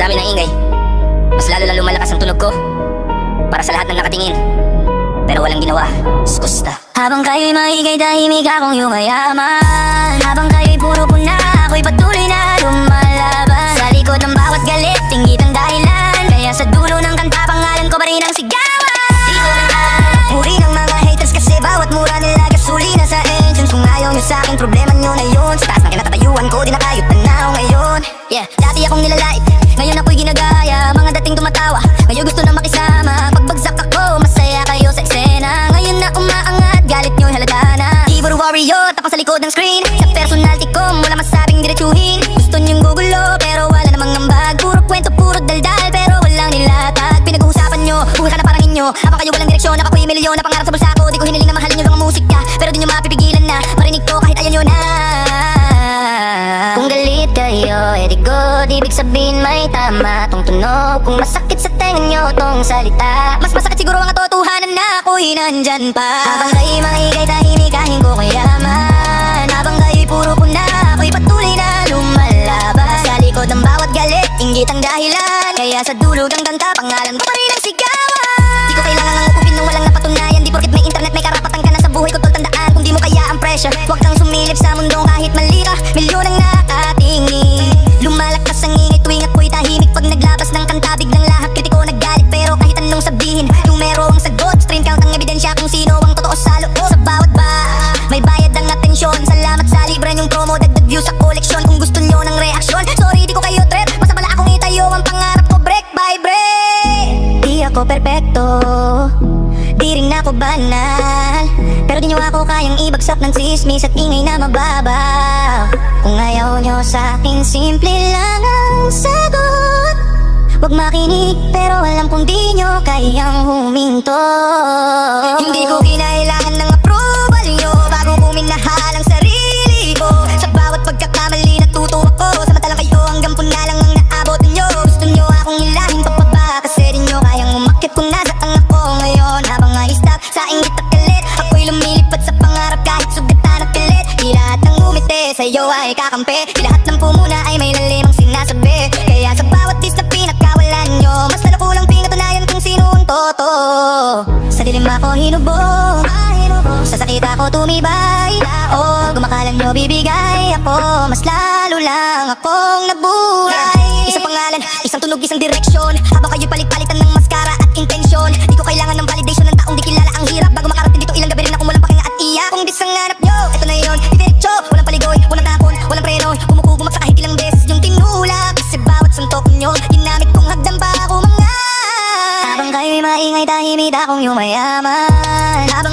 dami ng ingay, mas lalo lang lumalakas ang tunog ko para sa lahat ng nakatingin, pero walang ginawa. Skusta. Habang kayo'y maingay, tahimik akong yumayaman. Habang kayo'y puro puna, ako'y patuloy na lumalaban. Sa likod ng bawat galit, inggit ang dahilan. Kaya sa dulo ng kanta, pangalan ko pa rin ang sigawan. Muri ng mga haters kasi bawat mura nila gasolina sa engines. Kung ayaw nyo sa'kin, problema nyo na yun. Sa taas ng kinatatayuan ko, di na kayo tanaw ngayon. Yeah, dati akong nilalait, ngayon ako'y ginagaya. Mga dating tumatawa, ngayon gusto na makisama. Pagbagsak ako, masaya kayo sa eksena. Ngayon na umaangat, galit nyo'y halata na. Keyboard warrior, tapang sa likod ng screen. Sa personality ko, wala masabing diretsuhin. Gusto nyong gugulo, pero wala namang ambag. Puro kwento, puro daldal, pero walang nilatag. Pinag-uusapan nyo, buhay ka na parang inyo. Habang kayo walang direksyon, ako'y milyon na pangarap sa bulsa ko. Di ko hiniling na mahalin nyo lang ang musika, pero di nyo mapipigilan na marinig ko kahit ayaw nyo na. Kung galit kayo, di good, ibig sabihin may tama tong tunog. Kung masakit sa tenga nyo tong salita, mas masakit siguro ang katotohanan na ako'y nandyan pa. Habang kayo'y maingay, tahimik kahit ko kayaman. Habang kayo'y puro puna, ako'y patuloy na lumalaban. Sa likod ng bawat galit, inggit ang dahilan. Kaya sa dulog ng kanta, pangalan ko pa rin ang sigawan. Di ko kailangan ng upin nung walang napatunayan. Di porket may internet, may karapatan ka na sa buhay ko, tol, tandaan. Kung di mo kaya ang pressure, huwag kang sumilip sa mundong kahit mali ka. Milyon ang nakatingin, lumalakas ang ingay tuwing ako'y tahimik. Pag naglabas ng kanta, biglang lahat kritiko naggalit. Pero kahit anong sabihin, numero ang sagot. Stream count ang ebidensya kung sino ang totoo sa loob. Sa bawat batch, may bayad ang atensyon. Salamat sa libre yung promo, dagdag views sa koleksyon. Kung gusto nyo ng reaksyon, sorry di ko kayo trip. Basta pala akong itayo ang pangarap ko, break by break. Di ako perpekto, di rin ako banal, pero di nyo ako kayang ibagsak ng sismis at ingay na mababaw. Kung ayaw nyo sa'kin, simple lang ang sagot. Huwag makinig, pero alam kong di nyo kayang huminto. Hindi ko kinailangan ng approval nyo bago kuminahal ang sarili ko. Sa bawat pagkakamali natuto ako, samantalang kayo hanggang puna lang ang naabot nyo. Gusto nyo akong hilahin papaba, kasi di nyo kayang umakit kung nasaan ako ngayon. Habang i-stop sa inggit at galit, ako'y lumilipad sa pangarap kahit sugatan at pilit. Di lahat ng umiti sa'yo ay kakampi, di lahat ng pumuna ay may lalimang sinasabi. Kaya sa bawat dis na pinagkawalan nyo, mas lalo ko lang pinatunayan kung sino ang totoo. Sa dilim ako hinubog, sa sakit ako tumibay. Gumakalan nyo bibigay ako, mas lalo lang akong nabuhay. Isang pangalan, isang tunog, isang direksyon. Habang kayo'y palit-palitan ng maskara at intensyon, di ko kailangan ng validation ng taong di kilala ang hirap. Bago makarating dito ilang gabi rin akong walang pakinga at iyak. Kung disanganap nyo, eto na yun, diretso. Walang paligoy, walang tapon, walang preno. Kumukubumak sa kahit ilang beses yung tinulak, kasi bawat suntok nyo ginamit kong hagdan pa ako mga. Habang kayo'y maingay, tahimik akong yumayaman. Habang